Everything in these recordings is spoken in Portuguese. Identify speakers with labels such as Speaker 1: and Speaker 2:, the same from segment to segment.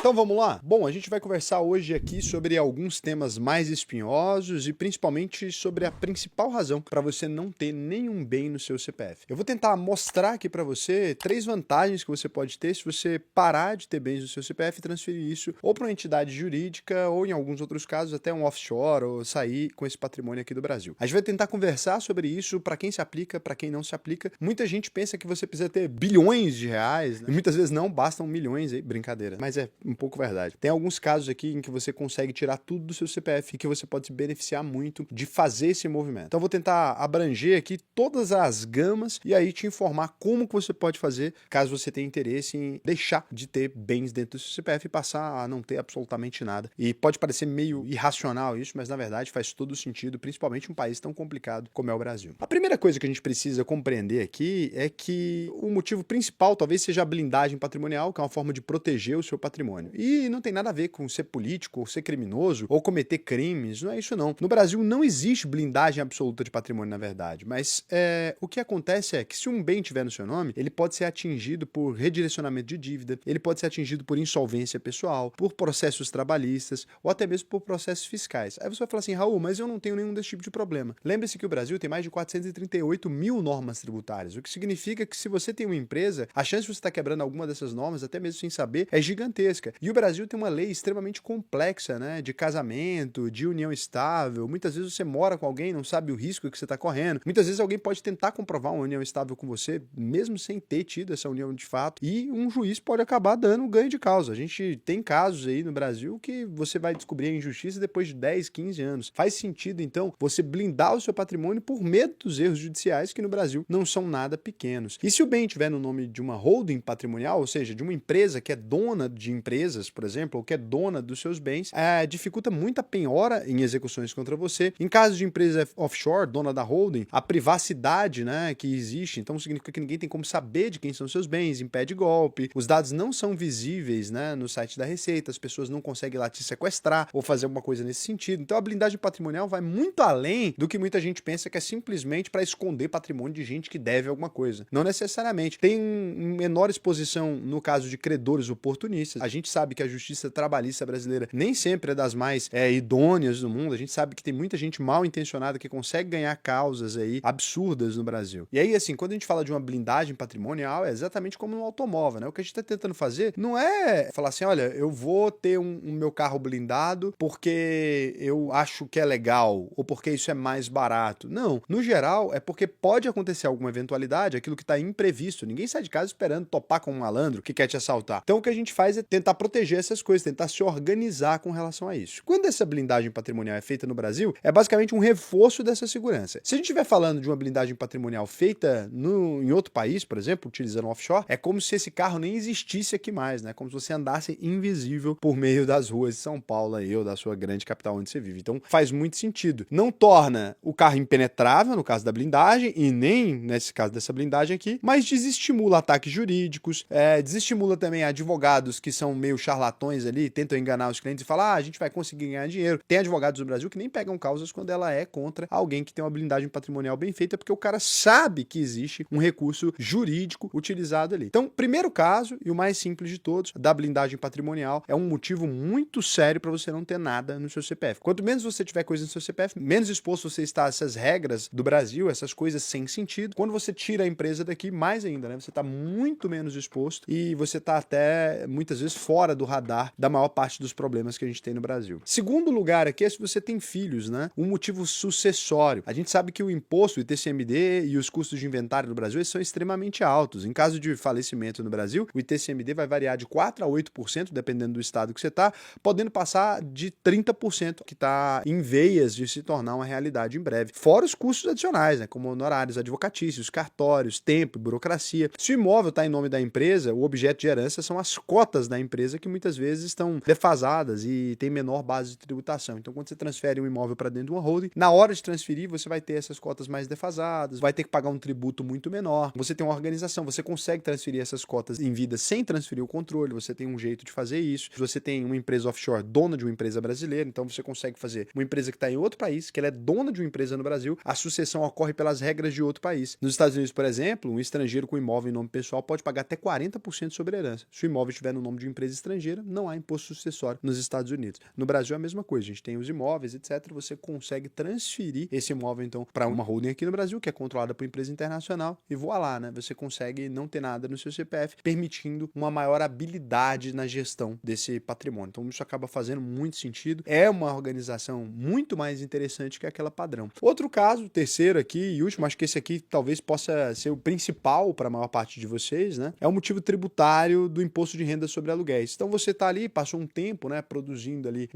Speaker 1: Então vamos lá? Bom, a gente vai conversar hoje aqui sobre alguns temas mais espinhosos e principalmente sobre a principal razão para você não ter nenhum bem no seu CPF. Eu vou tentar mostrar aqui para você 3 vantagens que você pode ter se você parar de ter bens no seu CPF e transferir isso ou para uma entidade jurídica ou, em alguns outros casos, até um offshore ou sair com esse patrimônio aqui do Brasil. A gente vai tentar conversar sobre isso, para quem se aplica, para quem não se aplica. Muita gente pensa que você precisa ter bilhões de reais, né? E muitas vezes não bastam milhões aí, brincadeira. Mas é um pouco verdade. Tem alguns casos aqui em que você consegue tirar tudo do seu CPF e que você pode se beneficiar muito de fazer esse movimento. Então eu vou tentar abranger aqui todas as gamas e aí te informar como que você pode fazer caso você tenha interesse em deixar de ter bens dentro do seu CPF e passar a não ter absolutamente nada. E pode parecer meio irracional isso, mas na verdade faz todo sentido, principalmente em um país tão complicado como é o Brasil. A primeira coisa que a gente precisa compreender aqui é que o motivo principal talvez seja a blindagem patrimonial, que é uma forma de proteger o seu patrimônio. E não tem nada a ver com ser político, ou ser criminoso, ou cometer crimes, não é isso não. No Brasil não existe blindagem absoluta de patrimônio, na verdade, mas o que acontece é que se um bem tiver no seu nome, ele pode ser atingido por redirecionamento de dívida, ele pode ser atingido por insolvência pessoal, por processos trabalhistas, ou até mesmo por processos fiscais. Aí você vai falar assim, Raul, mas eu não tenho nenhum desse tipo de problema. Lembre-se que o Brasil tem mais de 438 mil normas tributárias, o que significa que se você tem uma empresa, a chance de você estar quebrando alguma dessas normas, até mesmo sem saber, é gigantesca. E o Brasil tem uma lei extremamente complexa, né? De casamento, de união estável. Muitas vezes você mora com alguém, não sabe o risco que você está correndo. Muitas vezes alguém pode tentar comprovar uma união estável com você, mesmo sem ter tido essa união de fato. E um juiz pode acabar dando um ganho de causa. A gente tem casos aí no Brasil que você vai descobrir a injustiça depois de 10, 15 anos. Faz sentido, então, você blindar o seu patrimônio por medo dos erros judiciais, que no Brasil não são nada pequenos. E se o bem estiver no nome de uma holding patrimonial, ou seja, de uma empresa que é dona de empresas, por exemplo, ou que é dona dos seus bens, dificulta muito a penhora em execuções contra você. Em caso de empresa offshore, dona da holding, a privacidade, né, que existe, então significa que ninguém tem como saber de quem são seus bens, impede golpe, os dados não são visíveis, né, no site da Receita, as pessoas não conseguem lá te sequestrar ou fazer alguma coisa nesse sentido. Então a blindagem patrimonial vai muito além do que muita gente pensa, que é simplesmente para esconder patrimônio de gente que deve alguma coisa. Não necessariamente. Tem menor exposição no caso de credores oportunistas. A gente sabe que a justiça trabalhista brasileira nem sempre é das mais idôneas do mundo. A gente sabe que tem muita gente mal intencionada que consegue ganhar causas aí absurdas no Brasil. E aí, assim, quando a gente fala de uma blindagem patrimonial, é exatamente como no automóvel, né? O que a gente está tentando fazer não é falar assim, olha, eu vou ter um meu carro blindado porque eu acho que é legal ou porque isso é mais barato. Não. No geral, é porque pode acontecer alguma eventualidade, aquilo que está imprevisto. Ninguém sai de casa esperando topar com um malandro que quer te assaltar. Então o que a gente faz é tentar proteger essas coisas, tentar se organizar com relação a isso. Quando essa blindagem patrimonial é feita no Brasil, é basicamente um reforço dessa segurança. Se a gente estiver falando de uma blindagem patrimonial feita em outro país, por exemplo, utilizando um offshore, é como se esse carro nem existisse aqui mais, né? Como se você andasse invisível por meio das ruas de São Paulo aí, ou da sua grande capital onde você vive. Então faz muito sentido. Não torna o carro impenetrável, no caso da blindagem, e nem nesse caso dessa blindagem aqui, mas desestimula ataques jurídicos, desestimula também advogados que são meio charlatões ali, tentam enganar os clientes e falar, a gente vai conseguir ganhar dinheiro. Tem advogados no Brasil que nem pegam causas quando ela é contra alguém que tem uma blindagem patrimonial bem feita, porque o cara sabe que existe um recurso jurídico utilizado ali. Então, primeiro caso, e o mais simples de todos, da blindagem patrimonial, é um motivo muito sério para você não ter nada no seu CPF. Quanto menos você tiver coisa no seu CPF, menos exposto você está a essas regras do Brasil, essas coisas sem sentido. Quando você tira a empresa daqui, mais ainda, né? Você está muito menos exposto e você está até, muitas vezes, fora do radar da maior parte dos problemas que a gente tem no Brasil. Segundo lugar aqui é se você tem filhos, né? Um motivo sucessório. A gente sabe que o imposto, o ITCMD e os custos de inventário no Brasil são extremamente altos. Em caso de falecimento no Brasil, o ITCMD vai variar de 4% a 8%, dependendo do estado que você está, podendo passar de 30%, que está em veias de se tornar uma realidade em breve. Fora os custos adicionais, né? Como honorários advocatícios, cartórios, tempo, burocracia. Se o imóvel está em nome da empresa, o objeto de herança são as cotas da empresa que muitas vezes estão defasadas e tem menor base de tributação. Então, quando você transfere um imóvel para dentro de uma holding, na hora de transferir, você vai ter essas cotas mais defasadas, vai ter que pagar um tributo muito menor. Você tem uma organização, você consegue transferir essas cotas em vida sem transferir o controle, você tem um jeito de fazer isso. Você tem uma empresa offshore, dona de uma empresa brasileira, então você consegue fazer uma empresa que está em outro país, que ela é dona de uma empresa no Brasil, a sucessão ocorre pelas regras de outro país. Nos Estados Unidos, por exemplo, um estrangeiro com imóvel em nome pessoal pode pagar até 40% sobre a herança, se o imóvel estiver no nome de uma empresa empresa estrangeira, não há imposto sucessório nos Estados Unidos. No Brasil é a mesma coisa, a gente tem os imóveis, etc. Você consegue transferir esse imóvel, então, para uma holding aqui no Brasil, que é controlada por empresa internacional, e voa lá, né? Você consegue não ter nada no seu CPF, permitindo uma maior habilidade na gestão desse patrimônio. Então, isso acaba fazendo muito sentido. É uma organização muito mais interessante que aquela padrão. Outro caso, terceiro aqui e último, acho que esse aqui talvez possa ser o principal para a maior parte de vocês, né? É o motivo tributário do imposto de renda sobre aluguéis. Então, você está ali, passou um tempo, né, produzindo ali,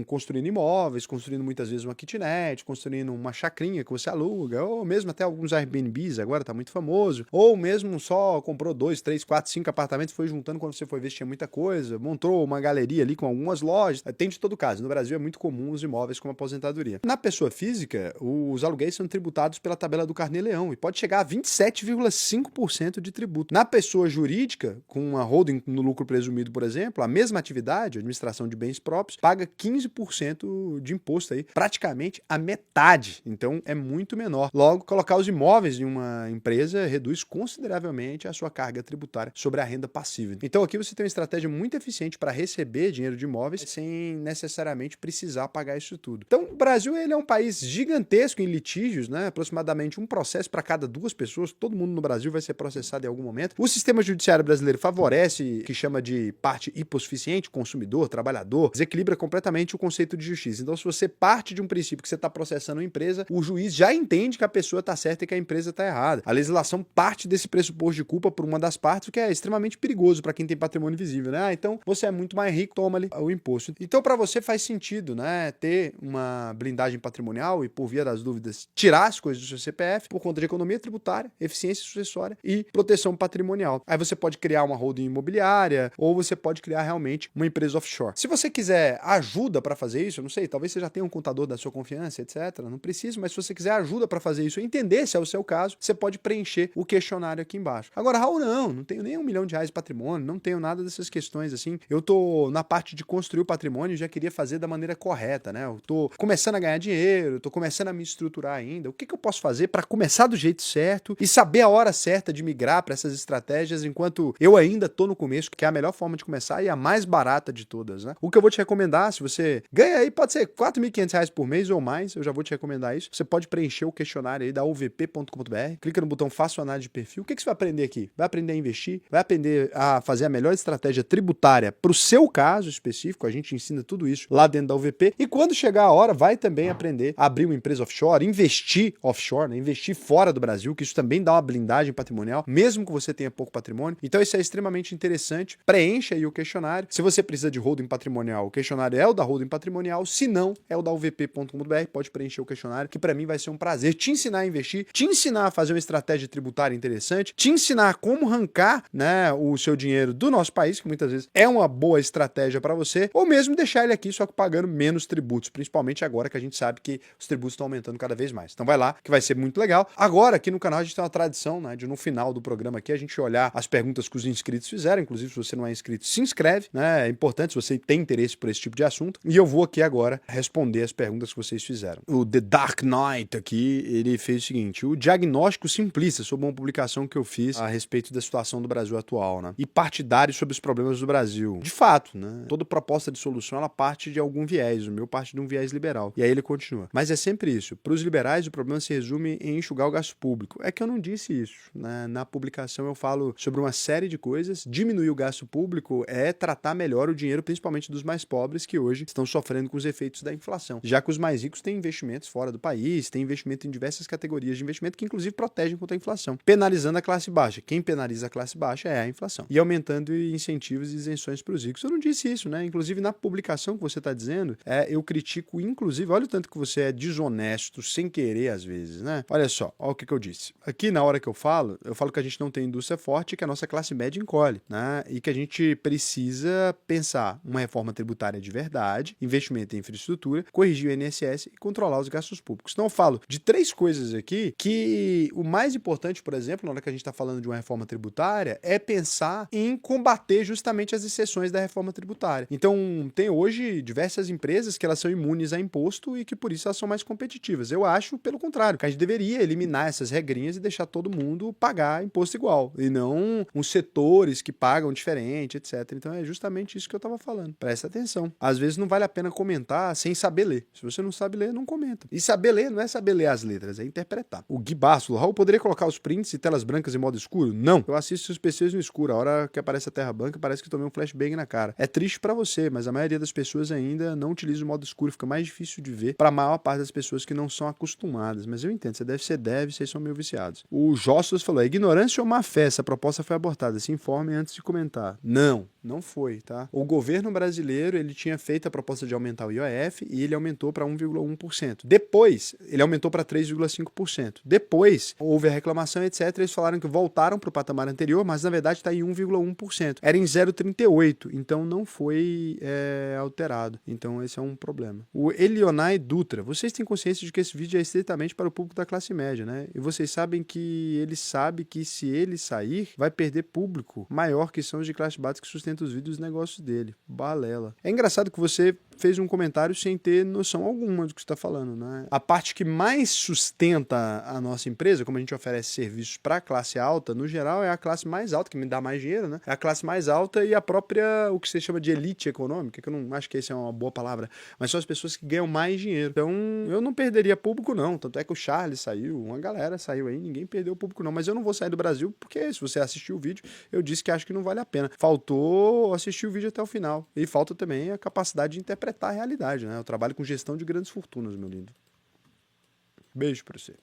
Speaker 1: construindo imóveis, construindo muitas vezes uma kitnet, construindo uma chacrinha que você aluga, ou mesmo até alguns Airbnbs, agora está muito famoso, ou mesmo só comprou 2, 3, 4, 5 apartamentos, foi juntando quando você foi ver se tinha muita coisa, montou uma galeria ali com algumas lojas, tem de todo caso. No Brasil é muito comum os imóveis como aposentadoria. Na pessoa física, os aluguéis são tributados pela tabela do Carnê-Leão e pode chegar a 27,5% de tributo. Na pessoa jurídica, com uma holding no lucro presumido, por exemplo, a mesma atividade, administração de bens próprios, paga 15% de imposto aí, praticamente a metade. Então é muito menor. Logo, colocar os imóveis em uma empresa reduz consideravelmente a sua carga tributária sobre a renda passiva. Então aqui você tem uma estratégia muito eficiente para receber dinheiro de imóveis sem necessariamente precisar pagar isso tudo. Então o Brasil ele é um país gigantesco em litígios, né? Aproximadamente um processo para cada 2 pessoas. Todo mundo no Brasil vai ser processado em algum momento. O sistema judiciário brasileiro favorece o que chama de parte hipossuficiente, consumidor, trabalhador, desequilibra completamente o conceito de justiça. Então, se você parte de um princípio que você está processando uma empresa, o juiz já entende que a pessoa está certa e que a empresa está errada. A legislação parte desse pressuposto de culpa por uma das partes, o que é extremamente perigoso para quem tem patrimônio visível, né? Ah, então você é muito mais rico, toma ali o imposto. Então, para você faz sentido, né, ter uma blindagem patrimonial e, por via das dúvidas, tirar as coisas do seu CPF por conta de economia tributária, eficiência sucessória e proteção patrimonial. Aí você pode criar uma holding imobiliária ou você pode criar realmente uma empresa offshore. Se você quiser ajuda para fazer isso, eu não sei, talvez você já tenha um contador da sua confiança, etc. Não precisa, mas se você quiser ajuda para fazer isso, entender se é o seu caso, você pode preencher o questionário aqui embaixo. Agora, Raul, não tenho nem R$1 milhão de patrimônio, não tenho nada dessas questões assim. Eu tô na parte de construir o patrimônio e já queria fazer da maneira correta, né? Eu tô começando a ganhar dinheiro, tô começando a me estruturar ainda. O que eu posso fazer para começar do jeito certo e saber a hora certa de migrar para essas estratégias enquanto eu ainda tô no começo, que é a melhor forma de começar e a mais barata de todas, né? O que eu vou te recomendar, se você ganha aí, pode ser R$4.500 por mês ou mais, eu já vou te recomendar isso. Você pode preencher o questionário aí da uvp.com.br, clica no botão Faça análise de perfil. O que você vai aprender aqui? Vai aprender a investir, vai aprender a fazer a melhor estratégia tributária para o seu caso específico, a gente ensina tudo isso lá dentro da UVP, e quando chegar a hora, vai também aprender a abrir uma empresa offshore, investir offshore, né? Investir fora do Brasil, que isso também dá uma blindagem patrimonial, mesmo que você tenha pouco patrimônio. Então isso é extremamente interessante. Preencha aí o questionário. Se você precisa de holding patrimonial, o questionário é o da holding patrimonial, se não, é o da uvp.com.br, pode preencher o questionário, que para mim vai ser um prazer te ensinar a investir, te ensinar a fazer uma estratégia tributária interessante, te ensinar como arrancar, né, o seu dinheiro do nosso país, que muitas vezes é uma boa estratégia para você, ou mesmo deixar ele aqui só que pagando menos tributos, principalmente agora que a gente sabe que os tributos estão aumentando cada vez mais. Então vai lá, que vai ser muito legal. Agora, aqui no canal, a gente tem uma tradição, né, de no final do programa aqui, a gente olhar as perguntas que os inscritos fizeram, inclusive se você não é inscrito, se inscreve, né, é importante se você tem interesse por esse tipo de assunto, e eu vou aqui agora responder as perguntas que vocês fizeram. O The Dark Knight aqui, ele fez o seguinte: o diagnóstico simplista sobre uma publicação que eu fiz a respeito da situação do Brasil atual, né, e partidário sobre os problemas do Brasil. De fato, né, toda proposta de solução, ela parte de algum viés, o meu parte de um viés liberal. E aí ele continua. Mas é sempre isso. Para os liberais, o problema se resume em enxugar o gasto público. É que eu não disse isso, né? Na publicação eu falo sobre uma série de coisas. Diminuir o gasto público é tratar melhor o dinheiro, principalmente dos mais pobres, que hoje estão sofrendo com os efeitos da inflação. Já que os mais ricos têm investimentos fora do país, têm investimento em diversas categorias de investimento que inclusive protegem contra a inflação, penalizando a classe baixa. Quem penaliza a classe baixa é a inflação. E aumentando incentivos e isenções para os ricos. Eu não disse isso, né? Inclusive na publicação que você está dizendo, eu critico, inclusive, olha o tanto que você é desonesto, sem querer às vezes, né? Olha só, olha o que eu disse. Aqui na hora que eu falo que a gente não tem indústria forte, que a nossa classe média encolhe, né? E que a gente precisa pensar uma reforma tributária de verdade, investimento em infraestrutura, corrigir o INSS e controlar os gastos públicos. Então eu falo de 3 coisas aqui que o mais importante, por exemplo, na hora que a gente está falando de uma reforma tributária, é pensar em combater justamente as exceções da reforma tributária. Então tem hoje diversas empresas que elas são imunes a imposto e que por isso elas são mais competitivas. Eu acho, pelo contrário, que a gente deveria eliminar essas regrinhas e deixar todo mundo pagar imposto igual, e não uns setores que pagam diferente, etc. Então é justamente isso que eu tava falando. Presta atenção. Às vezes não vale a pena comentar sem saber ler. Se você não sabe ler, não comenta. E saber ler não é saber ler as letras, é interpretar. O Gui Basso, Raul, poderia colocar os prints e telas brancas em modo escuro? Não. Eu assisto os PCs no escuro. A hora que aparece a terra branca, parece que tomei um flashbang na cara. É triste pra você, mas a maioria das pessoas ainda não utiliza o modo escuro. Fica mais difícil de ver pra maior parte das pessoas que não são acostumadas. Mas eu entendo, você deve ser dev, vocês são meio viciados. O Jossos falou, é ignorância ou má fé? Essa proposta foi abortada. Se informem antes de comentar. Não foi, tá? O governo brasileiro, ele tinha feito a proposta de aumentar o IOF e ele aumentou para 1,1%. Depois, ele aumentou para 3,5%. Depois, houve a reclamação, etc. Eles falaram que voltaram para o patamar anterior, mas na verdade está em 1,1%. Era em 0,38%, então não foi alterado. Então esse é um problema. O Elionai Dutra, vocês têm consciência de que esse vídeo é estritamente para o público da classe média, né? E vocês sabem que ele sabe que se ele sair, vai perder público maior, que são os de classe básica que sustentam os vídeos e os negócios dele. Balela. É engraçado que você fez um comentário sem ter noção alguma do que você está falando, né? A parte que mais sustenta a nossa empresa, como a gente oferece serviços para a classe alta, no geral é a classe mais alta, que me dá mais dinheiro, né? É a classe mais alta e a própria, o que você chama de elite econômica, que eu não acho que essa é uma boa palavra, mas são as pessoas que ganham mais dinheiro. Então, eu não perderia público, não. Tanto é que o Charles saiu, uma galera saiu aí, ninguém perdeu o público, não. Mas eu não vou sair do Brasil, porque se você assistiu o vídeo, eu disse que acho que não vale a pena. Faltou assistir o vídeo até o final. E falta também a capacidade de interpretar a realidade, né? Eu trabalho com gestão de grandes fortunas, meu lindo. Beijo pra você.